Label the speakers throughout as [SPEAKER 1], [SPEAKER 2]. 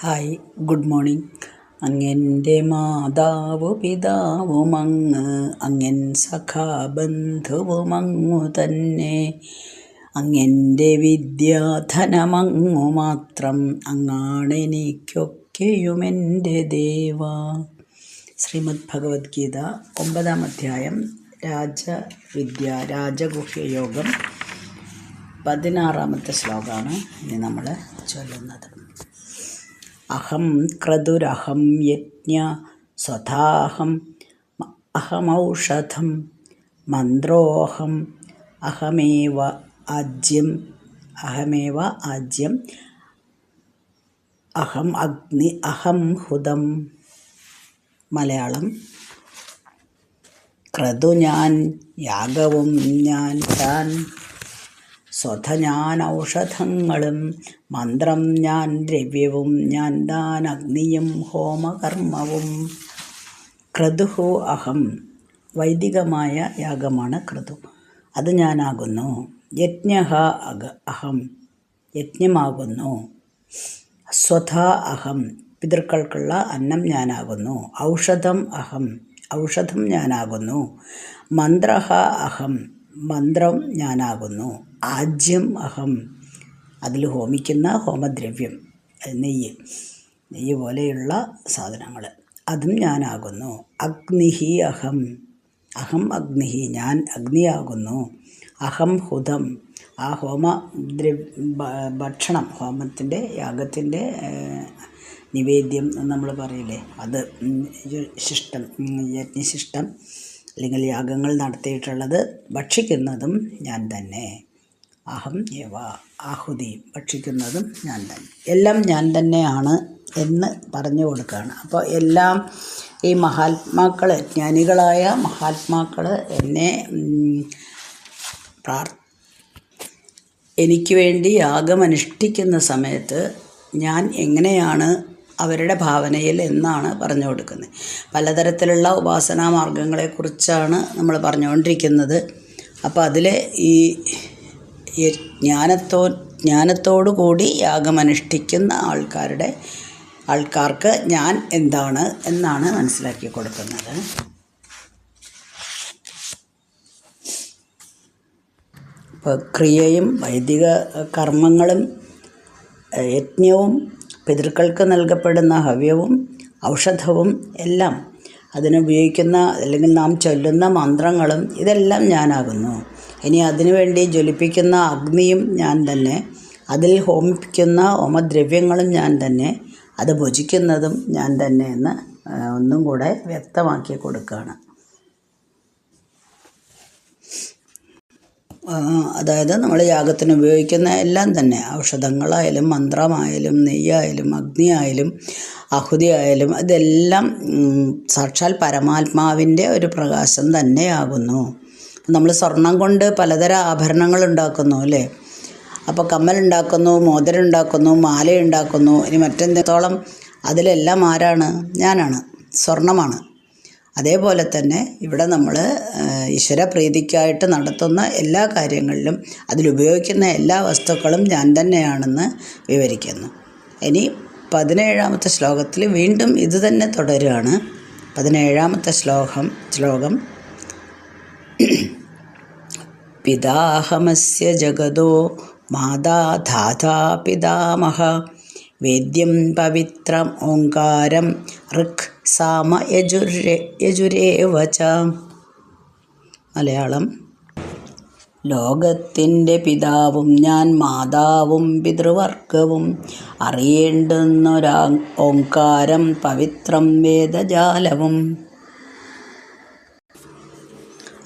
[SPEAKER 1] Hi, good morning. അങ്ങെൻ്റെ മാതാവു പിതാവുമങ്ങ്, അങ്ങൻ സഖാബന്ധുവുമങ്ങു തന്നെ. അങ്ങെൻ്റെ വിദ്യാധനമങ്ങു മാത്രം, അങ്ങാണെനിക്കൊക്കെയുമെൻ്റെ ദേവ. ശ്രീമദ് ഭഗവത്ഗീത 9-ാം അധ്യായം രാജഗുഹ്യയോഗം 16-ാമത്തെ ശ്ലോകമാണ് ഇനി നമ്മൾ ചൊല്ലുന്നത്. അഹം ക്രതുരഹം യജ്ഞ സ്വധാഹം അഹമൗഷധം മന്ത്രോഹം അഹമേവ ആജ്യം അഹം അഗ്നി അഹം ഹുതം. മലയാളം: ക്രതു ഞാൻ, യാഗവും ഞാൻ താൻ, സ്വധ ഞാൻ ഔഷധങ്ങളും, മന്ത്രം ഞാൻ ദ്രവ്യവും ഞാൻ താൻ, അഗ്നിയും ഹോമകർമ്മവും. ക്രതുഹു അഹം. വൈദികമായ യാഗമാണ് ക്രതു, അത് ഞാനാകുന്നു. യജ്ഞഃ അഹം, യജ്ഞമാകുന്നു. സ്വധ അഹം, പിതൃക്കൾക്കുള്ള അന്നം ഞാനാകുന്നു. ഔഷധം അഹം, ഔഷധം ഞാനാകുന്നു. മന്ത്രഃ അഹം, മന്ത്രം ഞാനാകുന്നു. ആജ്യം അഹം, അതിൽ ഹോമിക്കുന്ന ഹോമദ്രവ്യം, നെയ്യ് പോലെയുള്ള സാധനങ്ങൾ, അതും ഞാനാകുന്നു. അഗ്നിഹി അഹം, അഹം അഗ്നിഹി, ഞാൻ അഗ്നിയാകുന്നു. അഹം ഹുതം, ആ ഭക്ഷണം, ഹോമത്തിൻ്റെ യാഗത്തിൻ്റെ നിവേദ്യം നമ്മൾ പറയില്ലേ, അത് ശിഷ്ടം, യജ്ഞശിഷ്ടം അല്ലെങ്കിൽ യാഗങ്ങൾ നടത്തിയിട്ടുള്ളത് ഭക്ഷിക്കുന്നതും ഞാൻ തന്നെ. അഹം ഏവ ആഹുതി, ഭക്ഷിക്കുന്നതും ഞാൻ തന്നെ. എല്ലാം ഞാൻ തന്നെയാണ് എന്ന് പറഞ്ഞു കൊടുക്കുകയാണ്. അപ്പോൾ എല്ലാം ഈ മഹാത്മാക്കൾ, ജ്ഞാനികളായ മഹാത്മാക്കൾ എന്നെ എനിക്ക് വേണ്ടി യാഗമനുഷ്ഠിക്കുന്ന സമയത്ത് ഞാൻ എങ്ങനെയാണ് അവരുടെ ഭാവനയിൽ എന്നാണ് പറഞ്ഞു കൊടുക്കുന്നത്. പലതരത്തിലുള്ള ഉപാസനാ മാർഗങ്ങളെക്കുറിച്ചാണ് നമ്മൾ പറഞ്ഞുകൊണ്ടിരിക്കുന്നത്. അപ്പോൾ അതിൽ ഈ ജ്ഞാനത്തോടു കൂടി യാഗമനുഷ്ഠിക്കുന്ന ആൾക്കാർക്ക് ഞാൻ എന്താണ് എന്നാണ് മനസ്സിലാക്കി കൊടുക്കുന്നത്. ഇപ്പോൾ ക്രിയയും വൈദിക കർമ്മങ്ങളും യജ്ഞവും പിതൃക്കൾക്ക് നൽകപ്പെടുന്ന ഹവ്യവും ഔഷധവും എല്ലാം, അതിനുപയോഗിക്കുന്ന അല്ലെങ്കിൽ നാം ചൊല്ലുന്ന മന്ത്രങ്ങളും ഇതെല്ലാം ഞാനാകുന്നു. ഇനി അതിനുവേണ്ടി ജ്വലിപ്പിക്കുന്ന അഗ്നിയും ഞാൻ തന്നെ, അതിൽ ഹോമിപ്പിക്കുന്ന ഹോമദ്രവ്യങ്ങളും ഞാൻ തന്നെ, അത് ഭുജിക്കുന്നതും ഞാൻ തന്നെ എന്ന് ഒന്നും കൂടെ വ്യക്തമാക്കി കൊടുക്കുകയാണ്. അതായത് നമ്മൾ യാഗത്തിന് ഉപയോഗിക്കുന്ന എല്ലാം തന്നെ, ഔഷധങ്ങളായാലും മന്ത്രമായാലും നെയ്യായാലും അഗ്നിയായാലും ആഹുതിയായാലും, ഇതെല്ലാം സാക്ഷാൽ പരമാത്മാവിൻ്റെ ഒരു പ്രകാശം തന്നെയാകുന്നു. നമ്മൾ സ്വർണം കൊണ്ട് പലതരം ആഭരണങ്ങൾ ഉണ്ടാക്കുന്നു അല്ലേ. അപ്പോൾ കമ്മലുണ്ടാക്കുന്നു, മോതിരമുണ്ടാക്കുന്നു, മാലയുണ്ടാക്കുന്നു, ഇനി മറ്റെന്തോളം, അതിലെല്ലാം ആരാണ്? ഞാനാണ്, സ്വർണമാണ്. അതേപോലെ തന്നെ ഇവിടെ നമ്മൾ ഈശ്വരപ്രീതിക്കായിട്ട് നടത്തുന്ന എല്ലാ കാര്യങ്ങളിലും അതിലുപയോഗിക്കുന്ന എല്ലാ വസ്തുക്കളും ഞാൻ തന്നെയാണെന്ന് വിവരിക്കുന്നു. ഇനി 17-ാമത്തെ ശ്ലോകത്തിൽ വീണ്ടും ഇത് തന്നെ തുടരുകയാണ്. 17-ാമത്തെ ശ്ലോകം പിതാഹമസ്യ ജഗതോ മാതാ ധാതാ പിതാമഹ, വേദ്യം പവിത്രം ഓംകാരം ഋക് സാമ യജുരേവ ച. മലയാളം: ലോകത്തിൻ്റെ പിതാവും ഞാൻ, മാതാവും പിതൃവർഗവും, അറിയേണ്ടുന്നൊരാ ഓംകാരം പവിത്രം വേദജാലവും.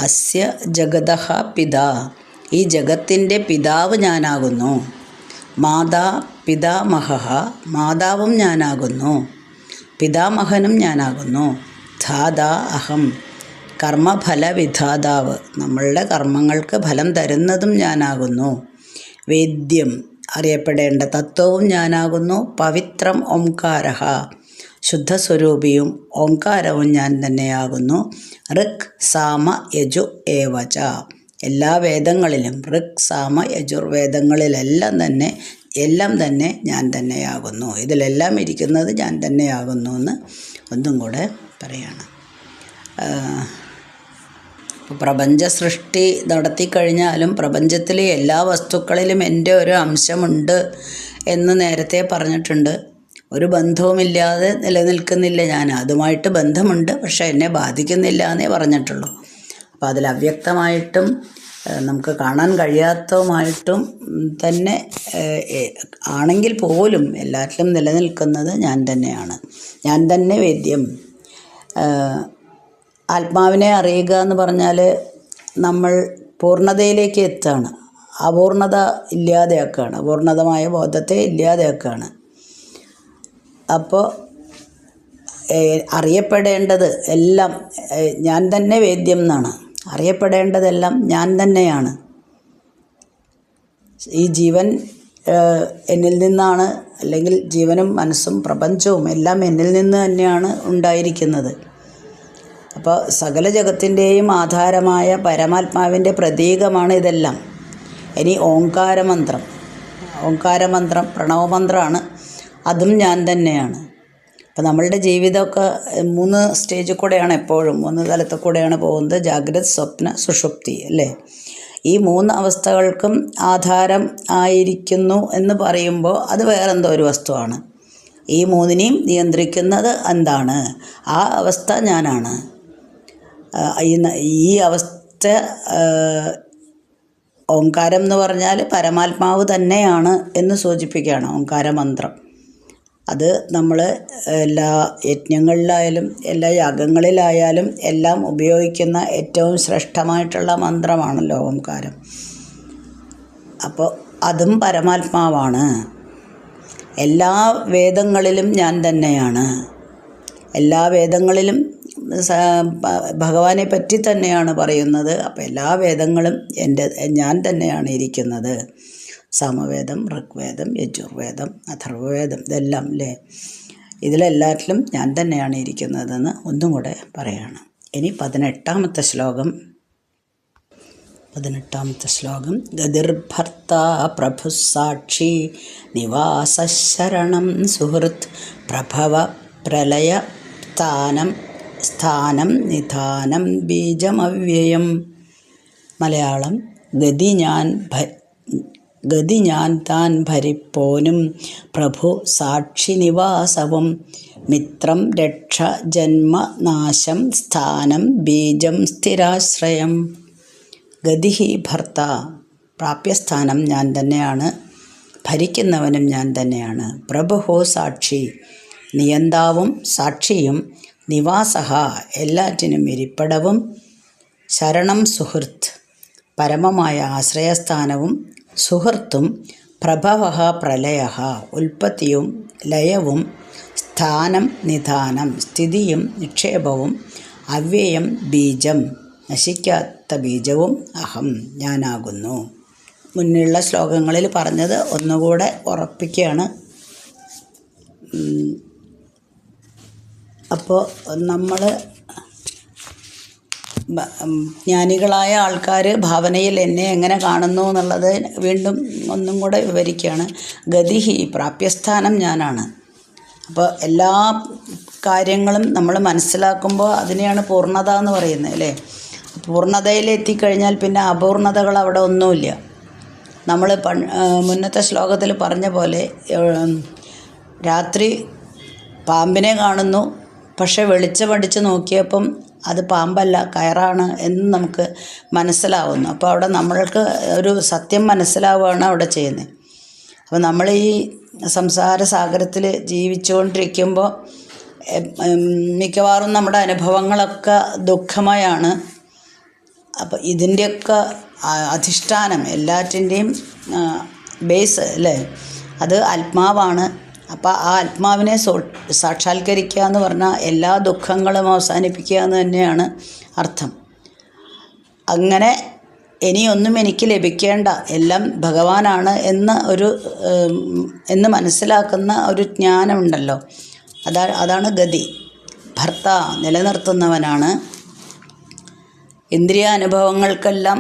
[SPEAKER 1] അസ്യ ജഗതഃ പിതാ, ഈ ജഗത്തിൻ്റെ പിതാവ് ഞാനാകുന്നു. മാതാ പിതാമഹഃ, മാതാവും ഞാനാകുന്നു, പിതാമഹനും ഞാനാകുന്നു. ധാതാ അഹം, കർമ്മഫലവിധാതാവ്, നമ്മളുടെ കർമ്മങ്ങൾക്ക് ഫലം തരുന്നതും ഞാനാകുന്നു. വേദ്യം, അറിയപ്പെടേണ്ട തത്വവും ഞാനാകുന്നു. പവിത്രം ഓംകാരഃ, ശുദ്ധസ്വരൂപിയും ഓംകാരവും ഞാൻ തന്നെയാകുന്നു. ഋക് സാമ യജു ഏവച, എല്ലാ വേദങ്ങളിലും ഋക് സാമ യജുർവേദങ്ങളിലെല്ലാം തന്നെ എല്ലാം തന്നെ ഞാൻ തന്നെയാകുന്നു, ഇതിലെല്ലാം ഇരിക്കുന്നത് ഞാൻ തന്നെയാകുന്നു എന്ന് ഒന്നും കൂടെ പറയാണ്. പ്രപഞ്ച സൃഷ്ടി നടത്തിക്കഴിഞ്ഞാലും പ്രപഞ്ചത്തിലെ എല്ലാ വസ്തുക്കളിലും എൻ്റെ ഒരു അംശമുണ്ട് എന്ന് നേരത്തെ പറഞ്ഞിട്ടുണ്ട്. ഒരു ബന്ധവുമില്ലാതെ നിലനിൽക്കുന്നില്ല ഞാൻ, അതുമായിട്ട് ബന്ധമുണ്ട്, പക്ഷേ എന്നെ ബാധിക്കുന്നില്ല എന്നേ പറഞ്ഞിട്ടുള്ളൂ. അപ്പോൾ അതിൽ അവ്യക്തമായിട്ടും നമുക്ക് കാണാൻ കഴിയാത്തതുമായിട്ടും തന്നെ ആണെങ്കിൽ പോലും എല്ലാറ്റിലും നിലനിൽക്കുന്നത് ഞാൻ തന്നെയാണ്. ഞാൻ തന്നെ വേദ്യം. ആത്മാവിനെ അറിയുക എന്ന് പറഞ്ഞാൽ നമ്മൾ പൂർണ്ണതയിലേക്ക് എത്തുകയാണ്, അപൂർണത ഇല്ലാതെയാക്കുകയാണ്, അപൂർണതമായ ബോധത്തെ ഇല്ലാതെയാക്കുകയാണ്. അപ്പോൾ അറിയപ്പെടേണ്ടത് എല്ലാം ഞാൻ തന്നെ വേദ്യം എന്നാണ്. അറിയപ്പെടേണ്ടതെല്ലാം ഞാൻ തന്നെയാണ്. ഈ ജീവൻ എന്നിൽ നിന്നാണ്, അല്ലെങ്കിൽ ജീവനും മനസ്സും പ്രപഞ്ചവും എല്ലാം എന്നിൽ നിന്ന് തന്നെയാണ് ഉണ്ടായിരിക്കുന്നത്. അപ്പോൾ സകല ജഗത്തിൻ്റെയും ആധാരമായ പരമാത്മാവിൻ്റെ പ്രതീകമാണ് ഇതെല്ലാം. ഇനി ഓംകാരമന്ത്രം പ്രണവമന്ത്രമാണ്, അതും ഞാൻ തന്നെയാണ്. അപ്പോൾ നമ്മളുടെ ജീവിതമൊക്കെ 3 സ്റ്റേജിൽ കൂടെയാണ്, എപ്പോഴും 3 തലത്തിൽ കൂടെയാണ് പോകുന്നത്. ജാഗ്രത്, സ്വപ്ന, സുഷുപ്തി അല്ലേ? ഈ 3 അവസ്ഥകൾക്കും ആധാരം ആയിരിക്കുന്നു എന്ന് പറയുമ്പോൾ അത് വേറെന്തോ ഒരു വസ്തുവാണ്. ഈ 3നെയും നിയന്ത്രിക്കുന്നത് എന്താണ്? ആ അവസ്ഥ ഞാനാണ്. ഈ അവസ്ഥ ഓംകാരം എന്ന് പറഞ്ഞാൽ പരമാത്മാവ് തന്നെയാണ് എന്ന് സൂചിപ്പിക്കുകയാണ് ഓംകാരമന്ത്രം. അത് നമ്മൾ എല്ലാ യജ്ഞങ്ങളിലായാലും എല്ലാ യാഗങ്ങളിലായാലും എല്ലാം ഉപയോഗിക്കുന്ന ഏറ്റവും ശ്രേഷ്ഠമായിട്ടുള്ള മന്ത്രമാണല്ലോ ഓംകാരം. അപ്പോൾ അതും പരമാത്മാവാണ്. എല്ലാ വേദങ്ങളിലും ഞാൻ തന്നെയാണ്. എല്ലാ വേദങ്ങളിലും ഭഗവാനെ പറ്റി തന്നെയാണ് പറയുന്നത്. അപ്പോൾ എല്ലാ വേദങ്ങളും ഞാൻ തന്നെയാണ് ഇരിക്കുന്നത്. സാമവേദം, ഋഗ്വേദം, യജുർവേദം, അഥർവവേദം, ഇതെല്ലാം അല്ലേ? ഇതിലെല്ലാറ്റിലും ഞാൻ തന്നെയാണ് ഇരിക്കുന്നതെന്ന് ഒന്നും കൂടെ പറയാണ്. ഇനി 18ാമത്തെ ശ്ലോകം. ഗതിർഭർത്ത പ്രഭുസാക്ഷി നിവാസശരണം സുഹൃത് പ്രഭവ പ്രലയ സ്ഥാനം നിധാനം ബീജമവ്യയം. മലയാളം. ഗതി ഞാൻ താൻ ഭരിപ്പോനും പ്രഭു സാക്ഷി നിവാസവും മിത്രം രക്ഷ ജന്മ നാശം സ്ഥാനം ബീജം സ്ഥിരാശ്രയം. ഗതിഹി ഭർത്ത, പ്രാപ്യസ്ഥാനം ഞാൻ തന്നെയാണ്, ഭരിക്കുന്നവനും ഞാൻ തന്നെയാണ്. പ്രഭുഹോ സാക്ഷി, നിയന്താവും സാക്ഷിയും. നിവാസഹ, എല്ലാറ്റിനും ഇരിപ്പിടവും. ശരണം സുഹൃത്ത്, പരമമായ ആശ്രയസ്ഥാനവും. സുഹൃത്തും. പ്രഭവഃ പ്രലയഃ, ഉൽപ്പത്തിയും ലയവും. സ്ഥാനം നിധാനം, സ്ഥിതിയും നിക്ഷേപവും. അവ്യയം ബീജം, നശിക്കാത്ത ബീജവും. അഹം, ഞാനാകുന്നു. മുന്നിലുള്ള ശ്ലോകങ്ങളിൽ പറഞ്ഞത് ഒന്നുകൂടെ ഉറപ്പിക്കുകയാണ്. അപ്പോൾ നമ്മൾ ജ്ഞാനികളായ ആൾക്കാർ ഭാവനയിൽ എന്നെ എങ്ങനെ കാണുന്നു എന്നുള്ളത് വീണ്ടും ഒന്നും കൂടെ വിവരിക്കുകയാണ്. ഗതിഹി, പ്രാപ്യസ്ഥാനം ഞാനാണ്. അപ്പോൾ എല്ലാ കാര്യങ്ങളും നമ്മൾ മനസ്സിലാക്കുമ്പോൾ അതിനെയാണ് പൂർണ്ണത എന്ന് പറയുന്നത് അല്ലേ? പൂർണ്ണതയിലെത്തിക്കഴിഞ്ഞാൽ പിന്നെ അപൂർണതകൾ അവിടെ ഒന്നുമില്ല. നമ്മൾ മുന്നത്തെ ശ്ലോകത്തിൽ പറഞ്ഞ പോലെ രാത്രി പാമ്പിനെ കാണുന്നു, പക്ഷെ വെളിച്ചമടിച്ച് നോക്കിയപ്പം അത് പാമ്പല്ല, കയറാണ് എന്ന് നമുക്ക് മനസ്സിലാവുന്നു. അപ്പോൾ അവിടെ നമ്മൾക്ക് ഒരു സത്യം മനസ്സിലാവുകയാണ് അവിടെ ചെയ്യുന്നത്. അപ്പോൾ നമ്മൾ ഈ സംസാര സാഗരത്തിൽ ജീവിച്ചുകൊണ്ടിരിക്കുമ്പോൾ മിക്കവാറും നമ്മുടെ അനുഭവങ്ങളൊക്കെ ദുഃഖമയാണ്. അപ്പോൾ ഇതിൻ്റെയൊക്കെ അധിഷ്ഠാനം, എല്ലാറ്റിൻ്റെയും ബേസ് അല്ലേ, അത് ആത്മാവാണ്. അപ്പോൾ ആ ആത്മാവിനെ സാക്ഷാത്കരിക്കുക എന്ന് പറഞ്ഞാൽ എല്ലാ ദുഃഖങ്ങളും അവസാനിപ്പിക്കുക എന്ന് തന്നെയാണ് അർത്ഥം. അങ്ങനെ ഇനിയൊന്നും എനിക്ക് ലഭിക്കേണ്ട, എല്ലാം ഭഗവാനാണ് എന്ന് മനസ്സിലാക്കുന്ന ഒരു ജ്ഞാനമുണ്ടല്ലോ, അതാണ് ഗതി. ഭർത്ത, നിലനിർത്തുന്നവനാണ്. ഇന്ദ്രിയ അനുഭവങ്ങൾക്കെല്ലാം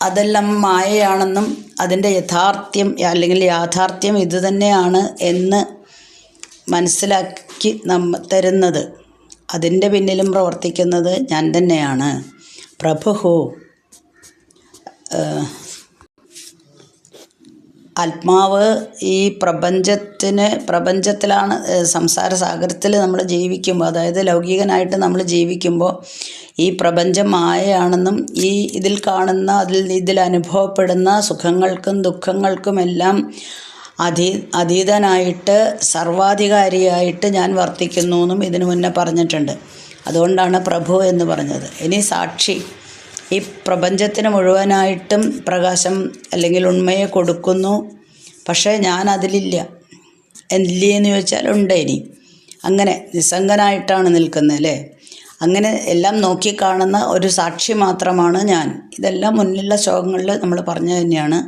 [SPEAKER 1] അതെല്ലാം മായയാണെന്നും അതിൻ്റെ യാഥാർത്ഥ്യം ഇതുതന്നെയാണ് എന്ന് മനസ്സിലാക്കി തരുന്നത്, അതിൻ്റെ പിന്നിലും പ്രവർത്തിക്കുന്നത് ഞാൻ തന്നെയാണ്. പ്രഭുഹു ആത്മാവ് ഈ പ്രപഞ്ചത്തിലാണ്, സംസാര സാഗരത്തിൽ നമ്മൾ ജീവിക്കുമ്പോൾ, അതായത് ലൗകികനായിട്ട് നമ്മൾ ജീവിക്കുമ്പോൾ ഈ പ്രപഞ്ചം മായയാണെന്നും ഇതിൽ കാണുന്ന ഇതിൽ അനുഭവപ്പെടുന്ന സുഖങ്ങൾക്കും ദുഃഖങ്ങൾക്കുമെല്ലാം അതീതനായിട്ട് സർവാധികാരിയായിട്ട് ഞാൻ വർത്തിക്കുന്നു എന്നും ഇതിനു മുന്നേ പറഞ്ഞിട്ടുണ്ട്. അതുകൊണ്ടാണ് പ്രഭു എന്ന് പറഞ്ഞത്. ഇനി സാക്ഷി, ഈ പ്രപഞ്ചത്തിന് മുഴുവനായിട്ടും പ്രകാശം അല്ലെങ്കിൽ ഉണ്മയെ കൊടുക്കുന്നു. പക്ഷേ ഞാൻ അതിലില്ല. ഇല്ലേന്ന് ചോദിച്ചാൽ ഉണ്ട്. ഇനി അങ്ങനെ നിസ്സംഗനായിട്ടാണ് നിൽക്കുന്നത് അല്ലേ. അങ്ങനെ എല്ലാം നോക്കിക്കാണുന്ന ഒരു സാക്ഷി മാത്രമാണ് ഞാൻ. ഇതെല്ലാം മുന്നിലുള്ള ശ്ലോകങ്ങളിൽ നമ്മൾ പറഞ്ഞു തന്നെയാണ്.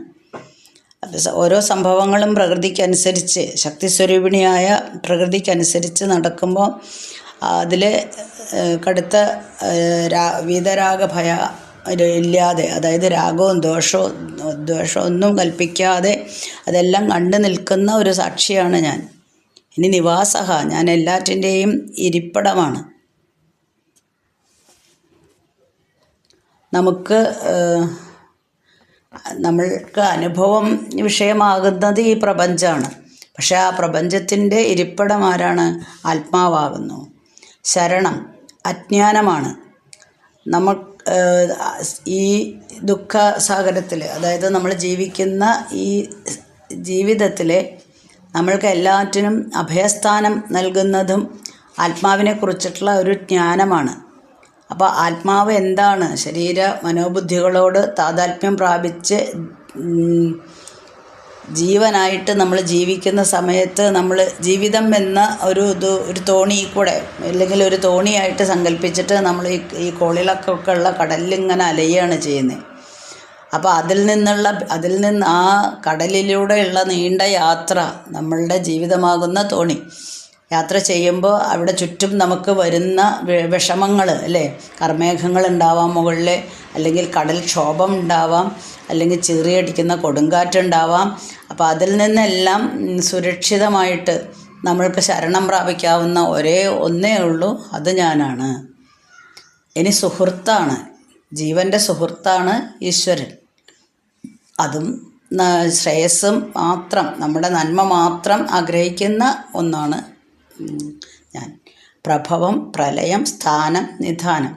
[SPEAKER 1] ഓരോ സംഭവങ്ങളും പ്രകൃതിക്കനുസരിച്ച്, ശക്തിസ്വരൂപിണിയായ പ്രകൃതിക്കനുസരിച്ച് നടക്കുമ്പോൾ അതിൽ കടുത്ത വീതരാഗഭയ ഇല്ലാതെ, അതായത് രാഗവും ദ്വേഷവും ഒന്നും കൽപ്പിക്കാതെ അതെല്ലാം കണ്ടു നിൽക്കുന്ന ഒരു സാക്ഷിയാണ് ഞാൻ. ഇനി നിവാസഹ, ഞാൻ എല്ലാറ്റിൻ്റെയും ഇരിപ്പിടമാണ്. നമ്മൾക്ക് അനുഭവം വിഷയമാകുന്നത് ഈ പ്രപഞ്ചമാണ്. പക്ഷേ ആ പ്രപഞ്ചത്തിൻ്റെ ഇരിപ്പിടം ആരാണ്? ആത്മാവാകുന്നു. ശരണം അജ്ഞാനമാണ്. ഈ ദുഃഖസാഗരത്തിൽ, അതായത് നമ്മൾ ജീവിക്കുന്ന ഈ ജീവിതത്തിൽ നമ്മൾക്ക് എല്ലാറ്റിനും അഭയസ്ഥാനം നൽകുന്നതും ആത്മാവിനെ കുറിച്ചിട്ടുള്ള ഒരു ജ്ഞാനമാണ്. അപ്പോൾ ആത്മാവ് എന്താണ്? ശരീര മനോബുദ്ധികളോട് താതാത്മ്യം പ്രാപിച്ച് ജീവനായിട്ട് നമ്മൾ ജീവിക്കുന്ന സമയത്ത് നമ്മൾ ജീവിതം എന്ന ഒരു തോണി കൂടെ, അല്ലെങ്കിൽ ഒരു തോണിയായിട്ട് സങ്കല്പിച്ചിട്ട് നമ്മൾ ഈ കോളിലൊക്കെ ഉള്ള കടലിലിങ്ങനെ അലയുകയാണ് ചെയ്യുന്നത്. അപ്പോൾ അതിൽ നിന്ന് ആ കടലിലൂടെയുള്ള നീണ്ട യാത്ര, നമ്മളുടെ ജീവിതമാകുന്ന തോണി യാത്ര ചെയ്യുമ്പോൾ അവിടെ ചുറ്റും നമുക്ക് വരുന്ന വിഷമങ്ങൾ അല്ലേ, കർമേഘങ്ങൾ ഉണ്ടാവാം മുകളിൽ, അല്ലെങ്കിൽ കടൽക്ഷോഭം ഉണ്ടാവാം, അല്ലെങ്കിൽ ചീറിയടിക്കുന്ന കൊടുങ്കാറ്റുണ്ടാവാം. അപ്പോൾ അതിൽ നിന്നെല്ലാം സുരക്ഷിതമായിട്ട് നമ്മൾക്ക് ശരണം പ്രാപിക്കാവുന്ന ഒന്നേ ഉള്ളൂ, അത് ഞാനാണ്. ഇനി സുഹൃത്താണ്, ജീവൻ്റെ സുഹൃത്താണ് ഈശ്വരൻ. അതും ശ്രേയസ്സും മാത്രം, നമ്മുടെ നന്മ മാത്രം ആഗ്രഹിക്കുന്ന ഒന്നാണ് ഞാൻ. പ്രഭവം, പ്രലയം, സ്ഥാനം, നിധാനം.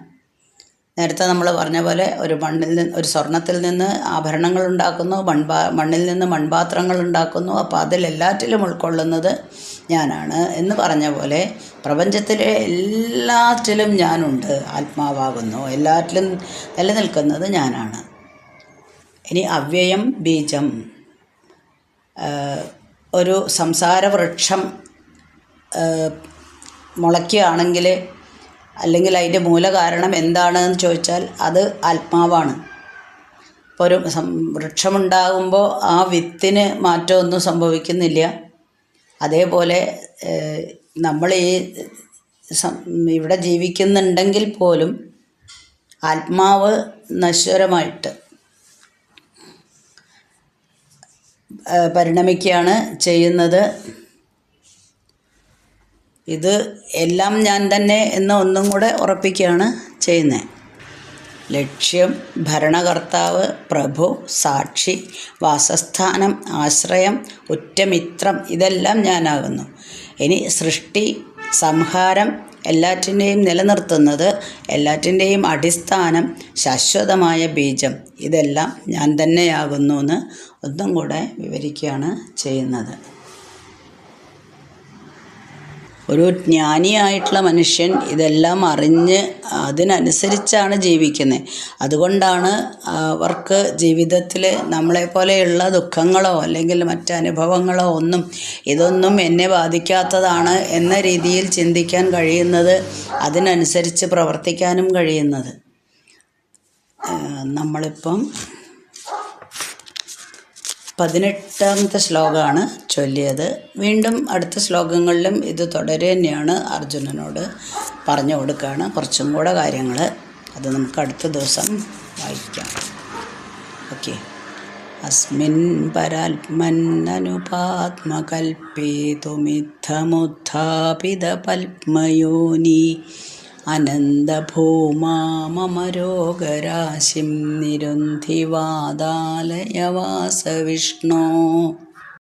[SPEAKER 1] നേരത്തെ നമ്മൾ പറഞ്ഞ പോലെ ഒരു സ്വർണത്തിൽ നിന്ന് ആഭരണങ്ങൾ ഉണ്ടാക്കുന്നു, മണ്ണിൽ നിന്ന് മൺപാത്രങ്ങൾ ഉണ്ടാക്കുന്നു. അപ്പോൾ അതിലെല്ലാറ്റിലും ഉൾക്കൊള്ളുന്നത് ഞാനാണ് എന്ന് പറഞ്ഞ പോലെ പ്രപഞ്ചത്തിലെ എല്ലാറ്റിലും ഞാനുണ്ട്, ആത്മാവാകുന്നു. എല്ലാറ്റിലും നിലനിൽക്കുന്നത് ഞാനാണ്. ഇനി അവ്യയം ബീജം. ഒരു സംസാരവൃക്ഷം മുളയ്ക്കുകയാണെങ്കിൽ, അല്ലെങ്കിൽ അതിൻ്റെ മൂലകാരണം എന്താണെന്ന് ചോദിച്ചാൽ അത് ആത്മാവാണ്. ഇപ്പോൾ ഒരു വൃക്ഷമുണ്ടാകുമ്പോൾ ആ വിത്തിന് മാറ്റമൊന്നും സംഭവിക്കുന്നില്ല. അതേപോലെ നമ്മൾ ഇവിടെ ജീവിക്കുന്നുണ്ടെങ്കിൽ പോലും ആത്മാവ് നശ്വരമായിട്ട് പരിണമിക്കുകയാണ് ചെയ്യുന്നത്. ഇത് എല്ലാം ഞാൻ തന്നെ എന്ന് ഒന്നും കൂടെ ഉറപ്പിക്കുകയാണ് ചെയ്യുന്നത്. ലക്ഷ്യം, ഭരണകർത്താവ്, പ്രഭു, സാക്ഷി, വാസസ്ഥാനം, ആശ്രയം, ഉറ്റമിത്രം, ഇതെല്ലാം ഞാനാകുന്നു. ഇനി സൃഷ്ടി, സംഹാരം, എല്ലാറ്റിൻ്റെയും നിലനിർത്തുന്നത്, എല്ലാറ്റിൻ്റെയും അടിസ്ഥാനം, ശാശ്വതമായ ബീജം, ഇതെല്ലാം ഞാൻ തന്നെയാകുന്നു എന്ന് ഒന്നും കൂടെ വിവരിക്കുകയാണ് ചെയ്യുന്നത്. ഒരു ജ്ഞാനിയായിട്ടുള്ള മനുഷ്യൻ ഇതെല്ലാം അറിഞ്ഞ് അതിനനുസരിച്ചാണ് ജീവിക്കുന്നത്. അതുകൊണ്ടാണ് അവർക്ക് ജീവിതത്തിൽ നമ്മളെപ്പോലെയുള്ള ദുഃഖങ്ങളോ അല്ലെങ്കിൽ മറ്റനുഭവങ്ങളോ ഇതൊന്നും എന്നെ ബാധിക്കാത്തതാണ് എന്ന രീതിയിൽ ചിന്തിക്കാൻ കഴിയുന്നത്, അതിനനുസരിച്ച് പ്രവർത്തിക്കാനും കഴിയുന്നത്. നമ്മളിപ്പം 18ാമത്തെ ശ്ലോകമാണ് ചൊല്ലിയത്. വീണ്ടും അടുത്ത ശ്ലോകങ്ങളിലും ഇത് തുടരുക തന്നെയാണ്. അർജുനനോട് പറഞ്ഞു കൊടുക്കുകയാണ് കുറച്ചും കൂടെ കാര്യങ്ങൾ. അത് നമുക്ക് അടുത്ത ദിവസം വായിക്കാം. ഓക്കെ. അസ്മിൻ പരാത്മന്നനുപാത്മകൽപ്പേതുമിത്തമുത്ഥാപിതപത്മയോനി അനന്തഭൂമാ മമ രോഗരാശിം നിരുന്ധിവാദാലയ വാസവിഷ്ണോ.